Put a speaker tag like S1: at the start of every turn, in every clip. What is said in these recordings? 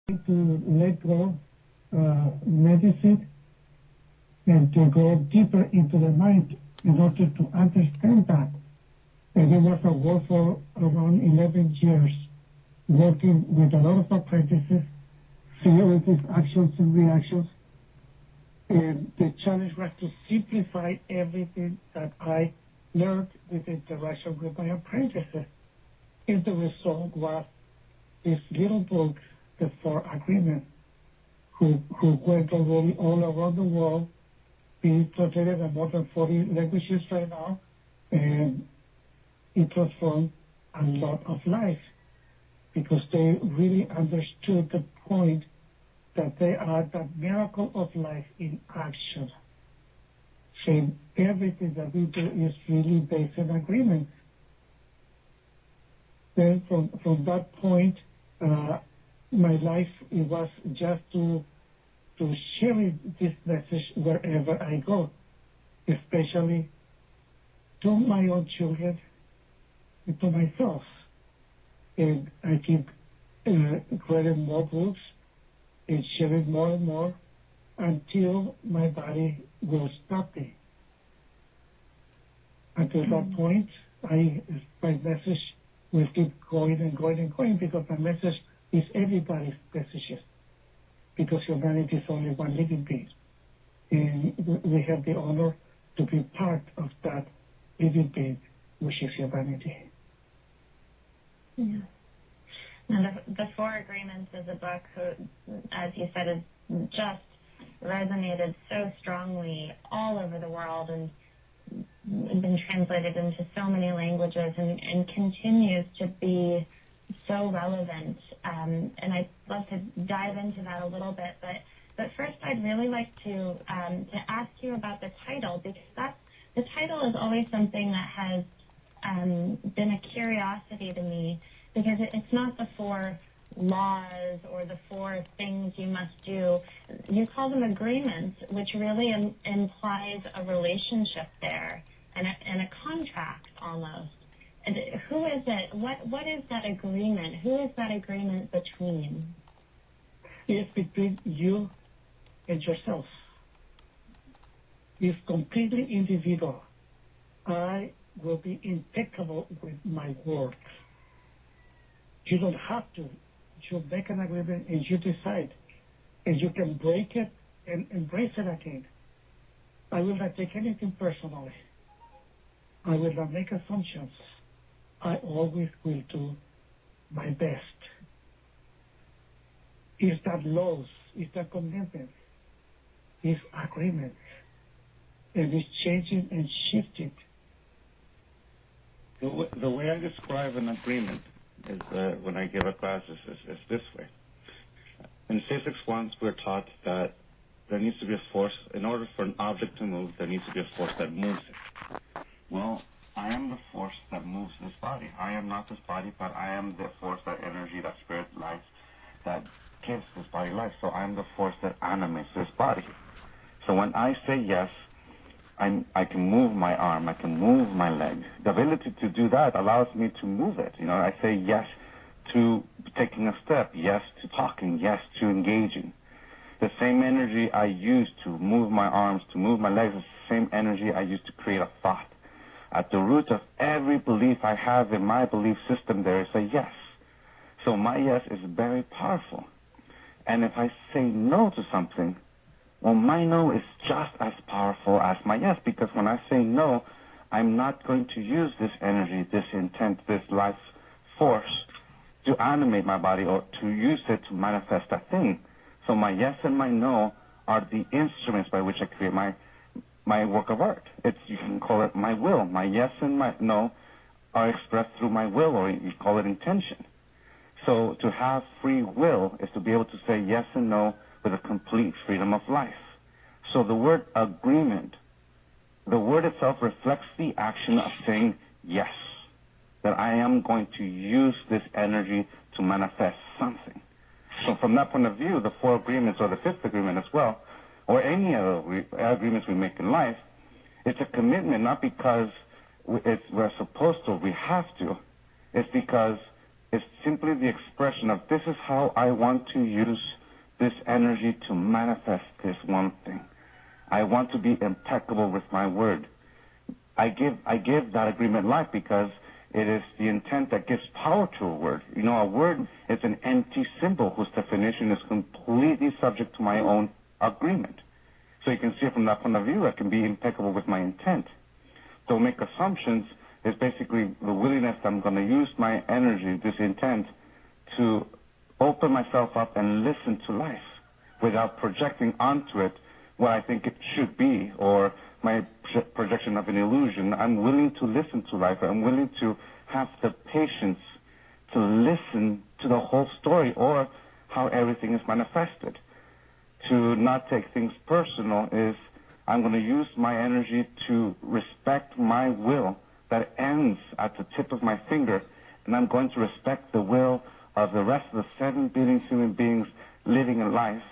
S1: to let go medicine and to go deeper into the mind in order to understand that. And it was a work for around 11 years, working with a lot of apprentices, seeing these actions and reactions. And the challenge was to simplify everything that I learned with the interaction with my apprentices. And the result was this little book, The Four Agreements, who went already all around the world, being translated in more than 40 languages right now, and it transformed a lot of lives because they really understood the point that they are the miracle of life in action. So everything that we do is really based on agreement. Then from that point, my life, it was just to share this message wherever I go, especially to my own children and to myself. And I keep writing more books and sharing more and more until my body will stop me. Until that point, my message will keep going and going and going because my message is everybody's message. Because humanity is only one living being. And we have the honor to be part of that living being, which is humanity.
S2: Yeah. Now, the Four Agreements is a book, as you said, has just resonated so strongly all over the world and been translated into so many languages and continues to be so relevant. And I'd love to dive into that a little bit, but first I'd really like to ask you about the title, because the title is always something that has been a curiosity to me, because it's not the four laws or the four things you must do. You call them agreements, which really implies a relationship there and a contract almost. And who is it? What is that agreement? Who is that agreement between?
S1: It's between you and yourself. It's completely individual. I will be impeccable with my words. You don't have to. You make an agreement and you decide. And you can break it and embrace it again. I will not take anything personally. I will not make assumptions. I always will do my best. Is that laws? Is that commitment? Is agreement? And it's changing and shifting.
S3: The way I describe an agreement is when I give a class is this way. In physics once we're taught that there needs to be a force. In order for an object to move, there needs to be a force that moves it. Well, I am the force that moves this body. I am not this body, but I am the force, that energy, that spirit, life, that gives this body life. So I am the force that animates this body. So when I say yes, I can move my arm, I can move my leg. The ability to do that allows me to move it. You know, I say yes to taking a step, yes to talking, yes to engaging. The same energy I use to move my arms, to move my legs, is the same energy I use to create a thought. At the root of every belief I have in my belief system, there is a yes. So my yes is very powerful. And if I say no to something, well, my no is just as powerful as my yes, because when I say no, I'm not going to use this energy, this intent, this life force to animate my body or to use it to manifest a thing. So my yes and my no are the instruments by which I create my work of art. You can call it my will. My yes and my no are expressed through my will, or you call it intention. So to have free will is to be able to say yes and no with a complete freedom of life. So the word agreement, the word itself reflects the action of saying yes, that I am going to use this energy to manifest something. So from that point of view, the four agreements, or the fifth agreement as well, or any other agreements we make in life, it's a commitment not because we're supposed to, we have to. It's because is simply the expression of this is how I want to use this energy to manifest this one thing. I want to be impeccable with my word. I give that agreement life because it is the intent that gives power to a word. You know, a word is an empty symbol whose definition is completely subject to my own agreement. So you can see it from that point of view. I can be impeccable with my intent. So make assumptions is basically the willingness that I'm going to use my energy, this intent, to open myself up and listen to life without projecting onto it what I think it should be or my projection of an illusion. I'm willing to listen to life. I'm willing to have the patience to listen to the whole story or how everything is manifested. To not take things personal is I'm going to use my energy to respect my will that ends at the tip of my finger, and I'm going to respect the will of the rest of the 7 billion human beings living in life.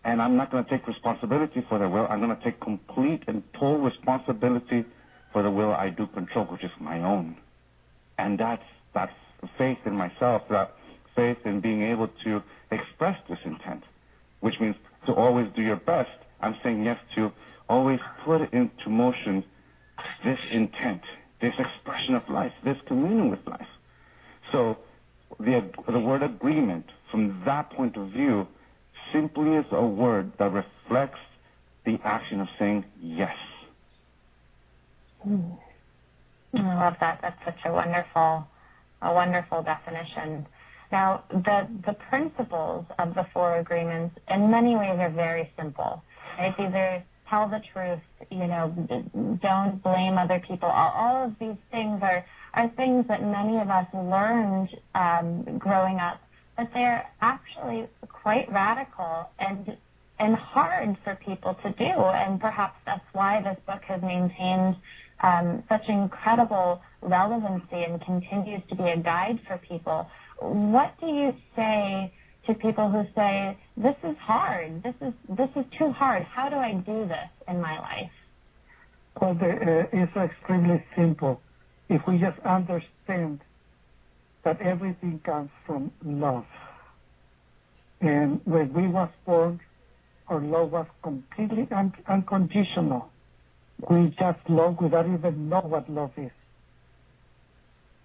S3: And I'm not going to take responsibility for their will. I'm going to take complete and total responsibility for the will I do control, which is my own. And that's faith in myself, that faith in being able to express this intent, which means to always do your best. I'm saying yes to always put into motion this intent, this expression of life, this communion with life. So the word agreement, from that point of view, simply is a word that reflects the action of saying yes.
S2: I love that. That's such a wonderful definition. Now, the principles of the 4 agreements in many ways are very simple. Right? These are tell the truth, don't blame other people. All of these things are things that many of us learned growing up, but they're actually quite radical and hard for people to do. And perhaps that's why this book has maintained such incredible relevancy and continues to be a guide for people. What do you say to people who say, this is hard, this is too hard, how do I do this in my life?
S1: Well, it's extremely simple. If we just understand that everything comes from love. And when we was born, our love was completely unconditional. We just love without even know what love is.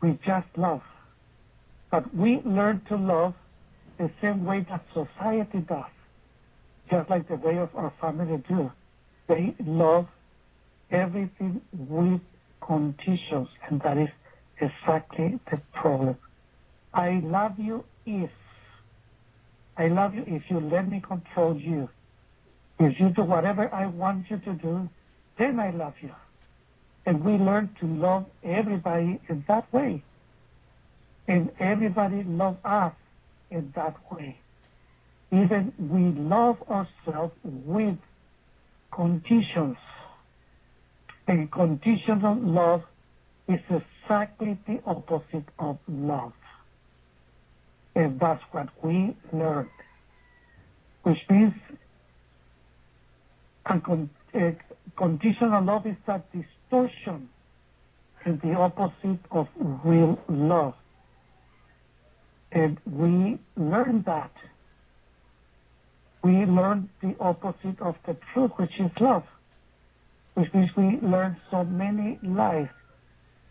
S1: We just love. But we learn to love the same way that society does, just like the way of our family do. They love everything with conditions, and that is exactly the problem. I love you if you let me control you. If you do whatever I want you to do, then I love you. And we learn to love everybody in that way. And everybody loves us in that way. Even we love ourselves with conditions. And conditional love is exactly the opposite of love. And that's what we learned. Which means conditional love is that distortion and the opposite of real love. And we learn that. We learn the opposite of the truth, which is love. Which means we learn so many lies.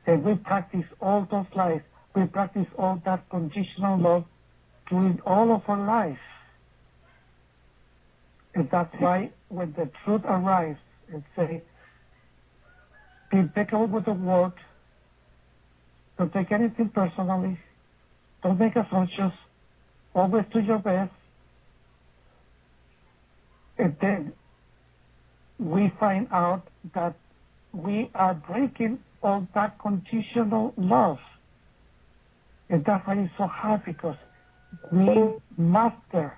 S1: And we practice all those lies. We practice all that conditional love during all of our life. And that's why when the truth arrives and say, be impeccable with the word, don't take anything personally, don't make assumptions, always do your best, and then we find out that we are breaking all that conditional love. And that's why it's so hard, because we master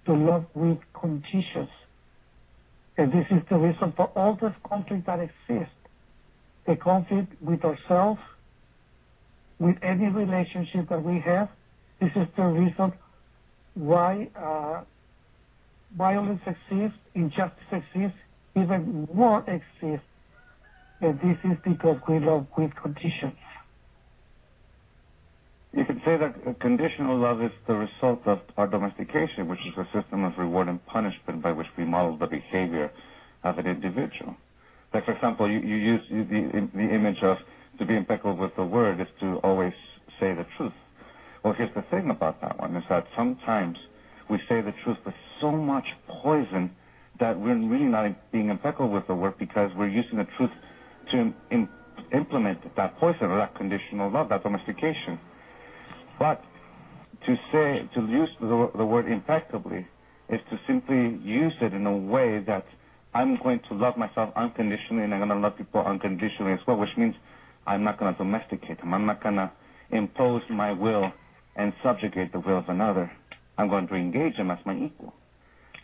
S1: to love with conditions. And this is the reason for all this conflict that exists. The conflict with ourselves, with any relationship that we have. This is the reason why violence exists, injustice exists, even war exists. And this is because we love with conditions.
S3: You could say that conditional love is the result of our domestication, which is a system of reward and punishment by which we model the behavior of an individual. Like, for example, you use the image of to be impeccable with the word is to always say the truth. Well, here's the thing about that one, is that sometimes we say the truth with so much poison that we're really not being impeccable with the word because we're using the truth to implement that poison or that conditional love, that domestication. But to use the word impeccably is to simply use it in a way that I'm going to love myself unconditionally and I'm going to love people unconditionally as well, which means I'm not going to domesticate them. I'm not going to impose my will and subjugate the will of another. I'm going to engage them as my equal.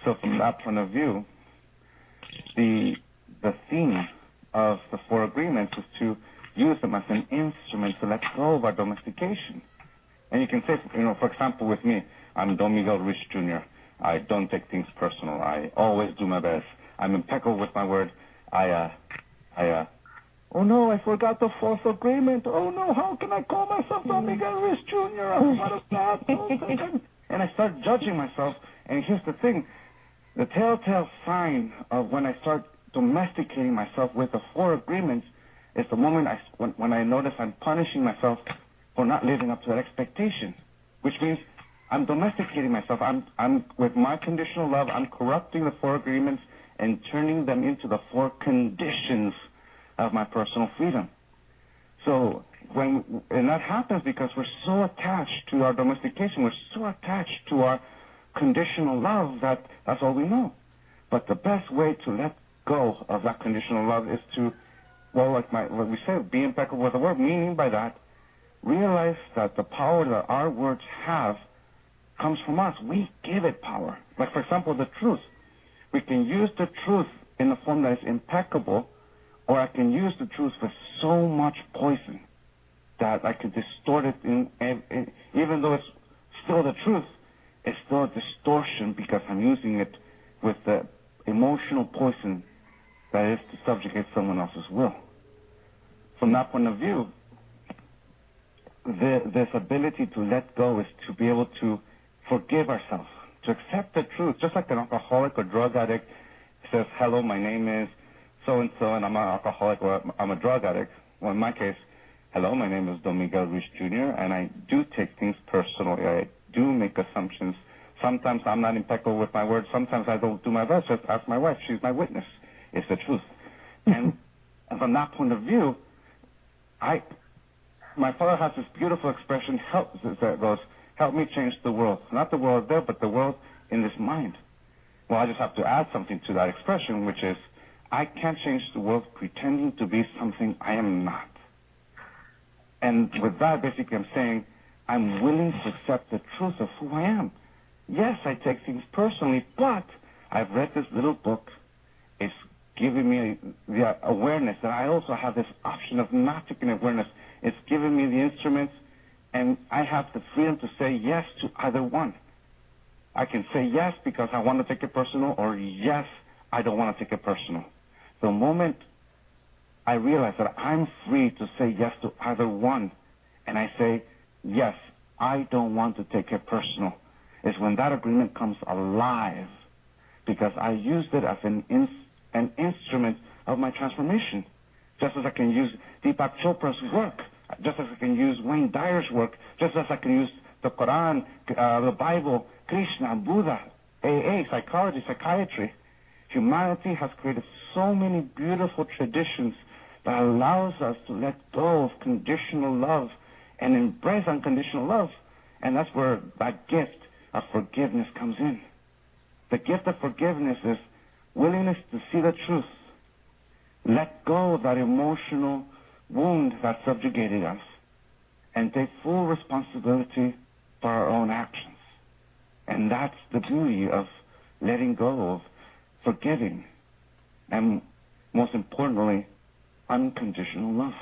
S3: So from that point of view, the theme of the four agreements is to use them as an instrument to let go of our domestication. And you can say, for example, with me, I'm Don Miguel Ruiz Jr. I don't take things personal. I always do my best. I'm impeccable with my word. Oh no, I forgot the fourth agreement. Oh no, how can I call myself Don Miguel Ruiz Jr.? I'm what is that? And I start judging myself. And here's the thing. The telltale sign of when I start domesticating myself with the four agreements is the moment when I notice I'm punishing myself for not living up to that expectation, which means I'm domesticating myself. I'm with my conditional love, I'm corrupting the four agreements and turning them into the four conditions of my personal freedom. So and that happens because we're so attached to our domestication, we're so attached to our conditional love that that's all we know. But the best way to let go of that conditional love is to, like we said, be impeccable with the word, meaning by that, realize that the power that our words have comes from us. We give it power. Like, for example, the truth. We can use the truth in a form that is impeccable, or I can use the truth with so much poison that I can distort it. Even though it's still the truth, it's still a distortion because I'm using it with the emotional poison that is to subjugate someone else's will. From that point of view, this ability to let go is to be able to forgive ourselves, to accept the truth. Just like an alcoholic or drug addict says, hello, my name is so-and-so, and I'm an alcoholic or I'm a drug addict. Well, in my case, hello, my name is Don Miguel Ruiz Jr., and I do take things personally. I do make assumptions. Sometimes I'm not impeccable with my words. Sometimes I don't do my best. Just ask my wife. She's my witness. It's the truth. And from that point of view, my father has this beautiful expression that goes, help me change the world. Not the world there, but the world in this mind. Well, I just have to add something to that expression, which is, I can't change the world pretending to be something I am not. And with that, basically, I'm saying, I'm willing to accept the truth of who I am. Yes, I take things personally, but I've read this little book. It's giving me the awareness that I also have this option of not taking awareness. It's giving me the instruments, and I have the freedom to say yes to either one. I can say yes because I want to take it personal, or yes, I don't want to take it personal. The moment I realize that I'm free to say yes to either one, and I say, yes, I don't want to take it personal, is when that agreement comes alive, because I used it as an instrument of my transformation. Just as I can use Deepak Chopra's work, just as I can use Wayne Dyer's work, just as I can use the Quran, the Bible, Krishna, Buddha, AA, psychology, psychiatry. Humanity has created so many beautiful traditions that allows us to let go of conditional love and embrace unconditional love. And that's where that gift of forgiveness comes in. The gift of forgiveness is willingness to see the truth, let go of that emotional wound that subjugated us, and take full responsibility for our own actions. And that's the beauty of letting go, of forgiving, and most importantly, unconditional love.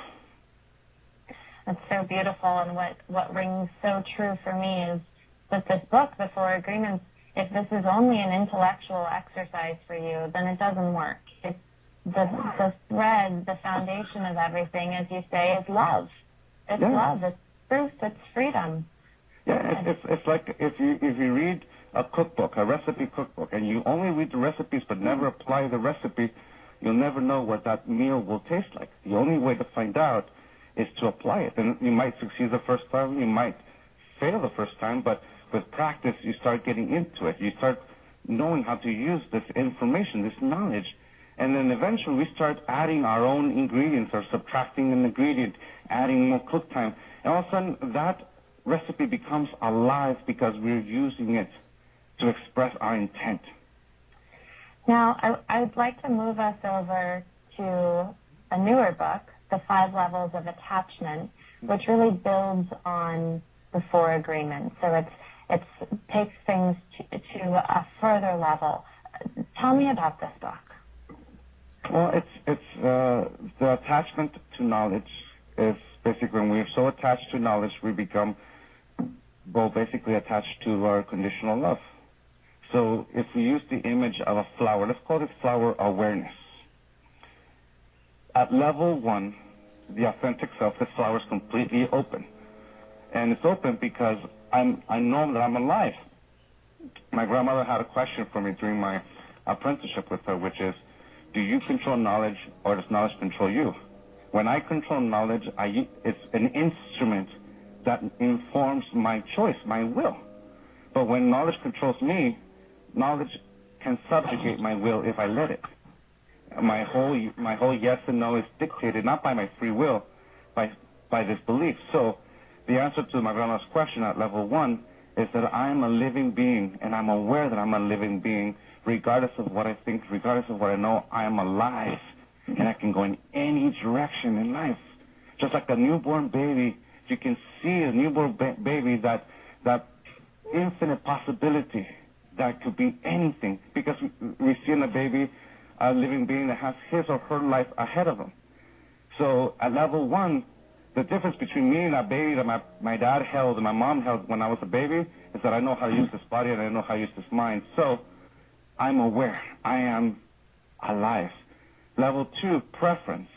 S2: That's so beautiful, and what rings so true for me is that this book, The Four Agreements, if this is only an intellectual exercise for you, then it doesn't work. The thread, the foundation of everything, as you say, is love. It's love. truth, it's freedom.
S3: Yeah, it's like if you read a cookbook, a recipe cookbook, and you only read the recipes but never apply the recipe, you'll never know what that meal will taste like. The only way to find out is to apply it. And you might succeed the first time, you might fail the first time, but with practice, you start getting into it. You start knowing how to use this information, this knowledge, and then eventually we start adding our own ingredients or subtracting an ingredient, adding more cook time, and all of a sudden that recipe becomes alive because we're using it to express our intent.
S2: Now, I would like to move us over to a newer book, The 5 Levels of Attachment, which really builds on the 4 agreements. So it takes things to a further level. Tell me about this book.
S3: Well, it's the attachment to knowledge is basically when we're so attached to knowledge, we become basically attached to our conditional love. So if we use the image of a flower, let's call it flower awareness. At level 1, the authentic self, this flower is completely open. And it's open because I know that I'm alive. My grandmother had a question for me during my apprenticeship with her, which is, do you control knowledge or does knowledge control you? When I control knowledge, it's an instrument that informs my choice, my will. But when knowledge controls me, knowledge can subjugate my will if I let it. My whole yes and no is dictated not by my free will, by this belief. So the answer to my grandma's question at level 1 is that I am a living being, and I'm aware that I'm a living being, regardless of what I think, regardless of what I know. I am alive, and I can go in any direction in life. Just like a newborn baby, you can see a newborn baby, that infinite possibility that could be anything, because we see in a baby a living being that has his or her life ahead of him. So at level 1, the difference between me and that baby that my dad held and my mom held when I was a baby is that I know how to use this body and I know how to use this mind. So I'm aware. I am alive. Level 2, preference.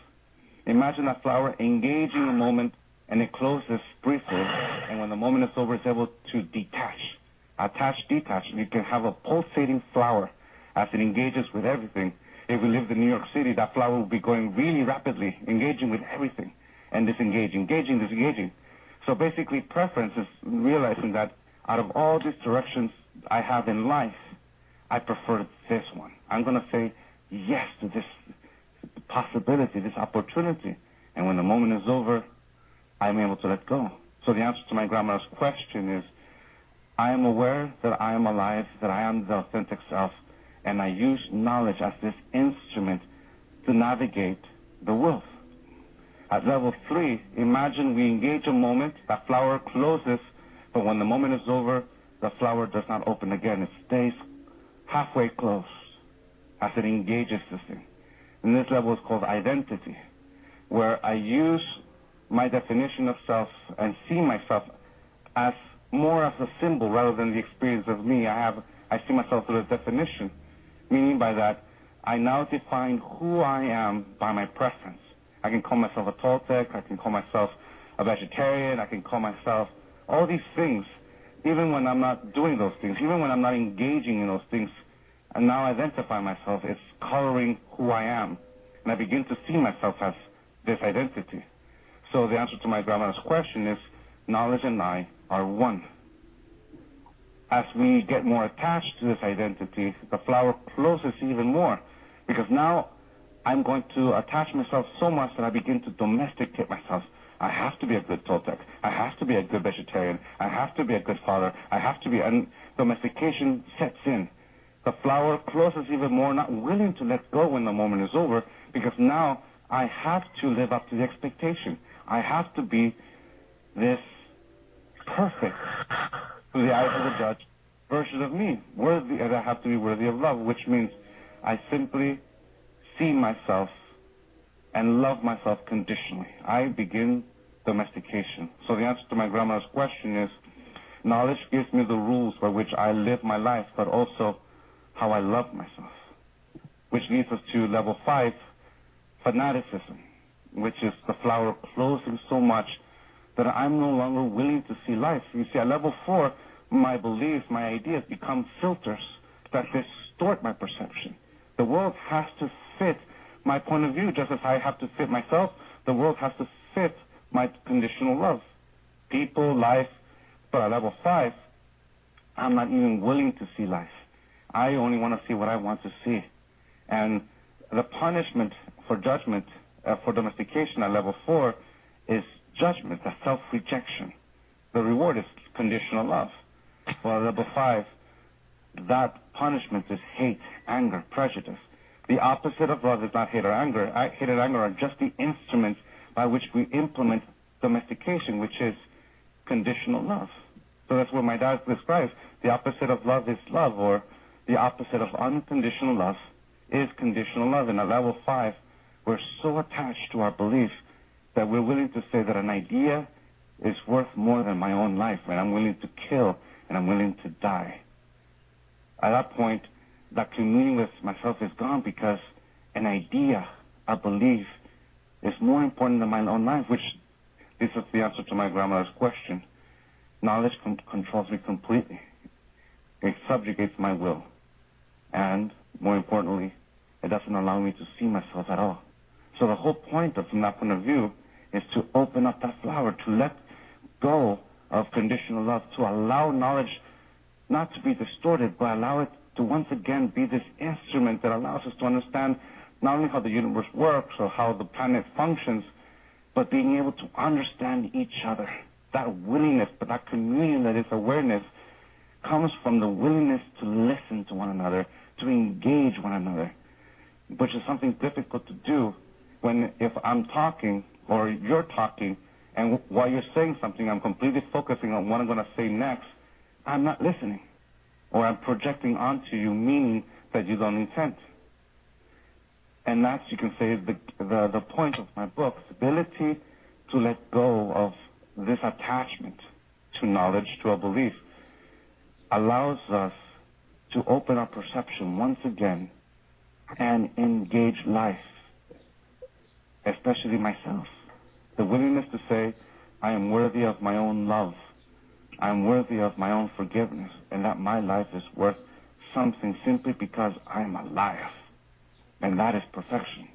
S3: Imagine that flower engaging a moment and it closes briefly, and when the moment is over, it's able to detach. Attach, detach. You can have a pulsating flower as it engages with everything. If we lived in New York City, that flower would be going really rapidly, engaging with everything, and disengaging, engaging, disengaging. So basically, preference is realizing that out of all these directions I have in life, I prefer this one. I'm going to say yes to this possibility, this opportunity. And when the moment is over, I'm able to let go. So the answer to my grandma's question is, I am aware that I am alive, that I am the authentic self, and I use knowledge as this instrument to navigate the world. At level 3, imagine we engage a moment, that flower closes, but when the moment is over, the flower does not open again. It stays halfway closed as it engages this thing. And this level is called identity, where I use my definition of self and see myself as more as a symbol rather than the experience of me. I see myself through a definition, meaning by that, I now define who I am by my preference. I can call myself a Toltec, I can call myself a vegetarian, I can call myself all these things, even when I'm not doing those things, even when I'm not engaging in those things. And now identify myself as coloring who I am. And I begin to see myself as this identity. So the answer to my grandma's question is, knowledge and I are one. As we get more attached to this identity, the flower closes even more, because now I'm going to attach myself so much that I begin to domesticate myself. I have to be a good Toltec. I have to be a good vegetarian. I have to be a good father. I have to be, and domestication sets in. The flower closes even more, not willing to let go when the moment is over, because now I have to live up to the expectation. I have to be this perfect, through the eyes of the judge, version of me, worthy, and I have to be worthy of love, which means I simply see myself and love myself conditionally. I begin domestication. So the answer to my grandma's question is, knowledge gives me the rules by which I live my life, but also how I love myself. Which leads us to level 5, fanaticism, which is the flower closing so much that I'm no longer willing to see life. You see, at level 4, my beliefs, my ideas become filters that distort my perception. The world has to fit my point of view, just as I have to fit myself. The world has to fit my conditional love. People, life. But at level 5, I'm not even willing to see life. I only want to see what I want to see. And the punishment for judgment, for domestication at level 4 is judgment, a self-rejection. The reward is conditional love. Well, at level 5, that punishment is hate, anger, prejudice. The opposite of love is not hate or anger. Hate and anger are just the instruments by which we implement domestication, which is conditional love. So that's what my dad describes. The opposite of love is love, or the opposite of unconditional love is conditional love. And at level 5, we're so attached to our belief that we're willing to say that an idea is worth more than my own life, and I'm willing to kill, and I'm willing to die. At that point, that communion with myself is gone, because an idea, a belief, is more important than my own life, which this is the answer to my grandmother's question. Knowledge controls me completely. It subjugates my will. And, more importantly, it doesn't allow me to see myself at all. So the whole point of, from that point of view, is to open up that flower, to let go of conditional love, to allow knowledge not to be distorted, but allow it to once again be this instrument that allows us to understand not only how the universe works or how the planet functions, but being able to understand each other. That willingness, but that communion that is awareness, comes from the willingness to listen to one another, to engage one another, which is something difficult to do when, if I'm talking or you're talking, and while you're saying something, I'm completely focusing on what I'm going to say next, I'm not listening. Or I'm projecting onto you meaning that you don't intend. And that's, you can say, the point of my book, the ability to let go of this attachment to knowledge, to a belief, allows us to open our perception once again and engage life, especially myself. The willingness to say, I am worthy of my own love. I am worthy of my own forgiveness, and that my life is worth something simply because I am alive. And that is perfection.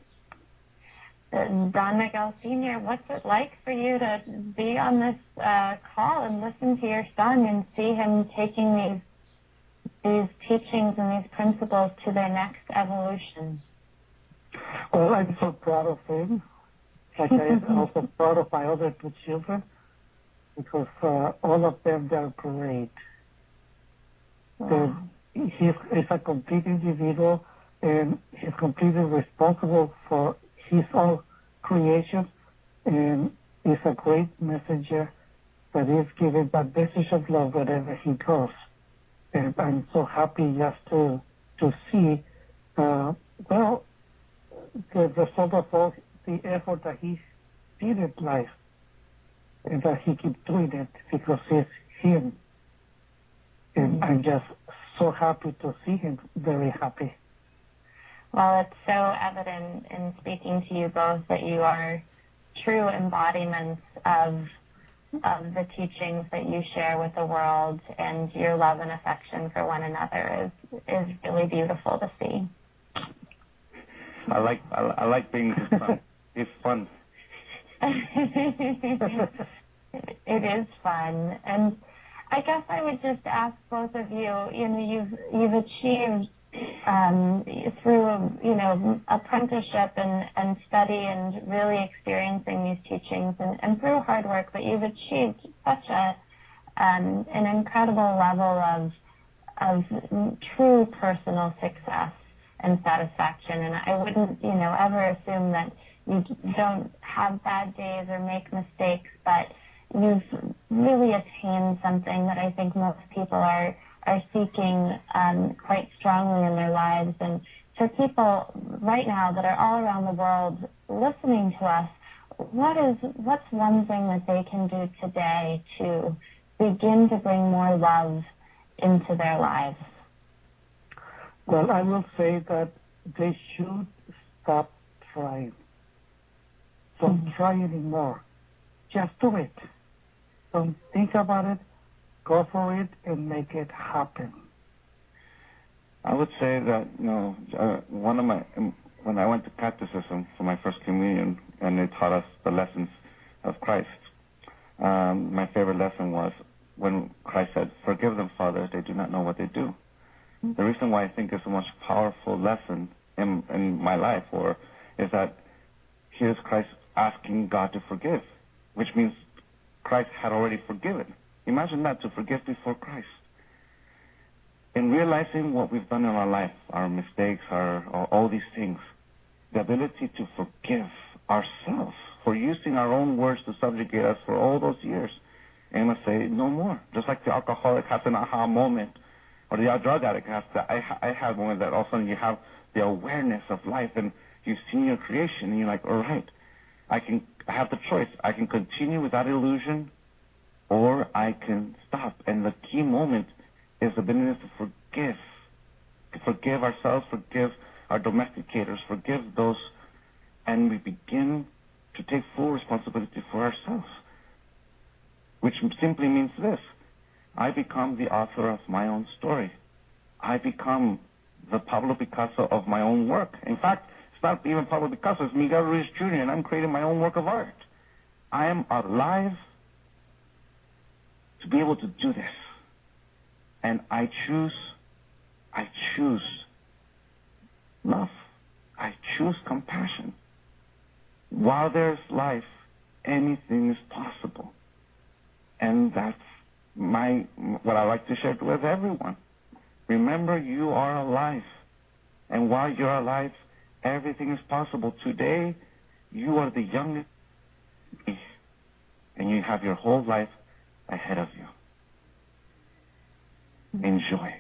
S2: Don Miguel Sr., what's it like for you to be on this call and listen to your son and see him taking these teachings and these principles to their next evolution?
S1: Well, I'm so proud of him. Like I'm also proud of my other 2 children, because all of them, they're great.
S2: Wow.
S1: He's a complete individual, and he's completely responsible for his own creation, and is a great messenger that is giving that message of love wherever he goes. And I'm so happy just to see, the result of all the effort that he did in life, and that he keeps doing it because it's him. And I'm just so happy to see him very happy.
S2: Well, it's so evident in speaking to you both that you are true embodiments of the teachings that you share with the world, and your love and affection for one another is really beautiful to see.
S3: I like being his son. It's fun.
S2: It is fun. And I guess I would just ask both of you, you've achieved through, apprenticeship and study and really experiencing these teachings and through hard work, but you've achieved such an incredible level of true personal success and satisfaction. And I wouldn't, ever assume that you don't have bad days or make mistakes, but you've really attained something that I think most people are seeking quite strongly in their lives. And for people right now that are all around the world listening to us, what's one thing that they can do today to begin to bring more love into their lives?
S1: Well, I will say that they should stop trying. Don't try anymore. Just do it. Don't think about it. Go for it and make it happen.
S3: I would say that, when I went to catechism for my first communion, and they taught us the lessons of Christ, my favorite lesson was when Christ said, "Forgive them, Father, they do not know what they do." The reason why I think it's a much powerful lesson in my life is that here's Christ asking God to forgive, which means Christ had already forgiven. Imagine that, to forgive before Christ. In realizing what we've done in our life, our mistakes, all these things, the ability to forgive ourselves for using our own words to subjugate us for all those years, and must say, no more. Just like the alcoholic has an aha moment, or the drug addict has the I had one that all of a sudden you have the awareness of life, and you've seen your creation, and you're like, all right, I have the choice. I can continue with that illusion, or I can stop. And the key moment is the ability to forgive ourselves, forgive our domesticators, forgive those, and we begin to take full responsibility for ourselves, which simply means this: I become the author of my own story. I become the Pablo Picasso of my own work. In fact, it's not even Pablo Picasso, it's Miguel Ruiz Jr., and I'm creating my own work of art. I am alive to be able to do this. And I choose love. I choose compassion. While there's life, anything is possible. And that's what I like to share with everyone. Remember, you are alive. And while you're alive, everything is possible. Today, you are the youngest, and you have your whole life ahead of you. Enjoy.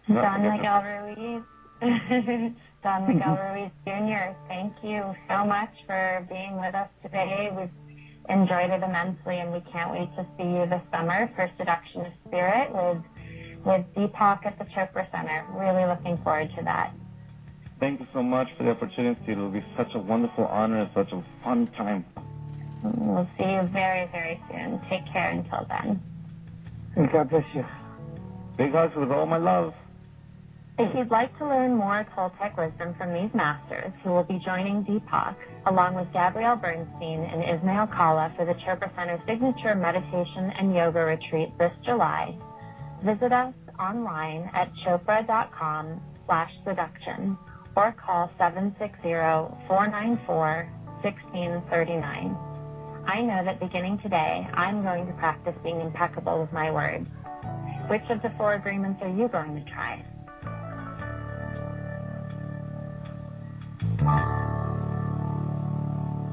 S2: Don Miguel Ruiz. Don Miguel Ruiz Jr., thank you so much for being with us today. We've enjoyed it immensely, and we can't wait to see you this summer for Seduction of Spirit with Deepak at the Chopra Center. Really looking forward to that.
S3: Thank you so much for the opportunity. It will be such a wonderful honor and such a fun time.
S2: We'll see you very, very soon. Take care until then.
S1: And God bless you.
S3: Big hugs with all my love.
S2: If you'd like to learn more Toltec wisdom from these masters, who will be joining Deepak, along with Gabrielle Bernstein and Ismail Kala for the Chopra Center Signature Meditation and Yoga Retreat this July, visit us online at chopra.com/seduction or call 760-494-1639. I know that beginning today, I'm going to practice being impeccable with my words. Which of the 4 agreements are you going to try?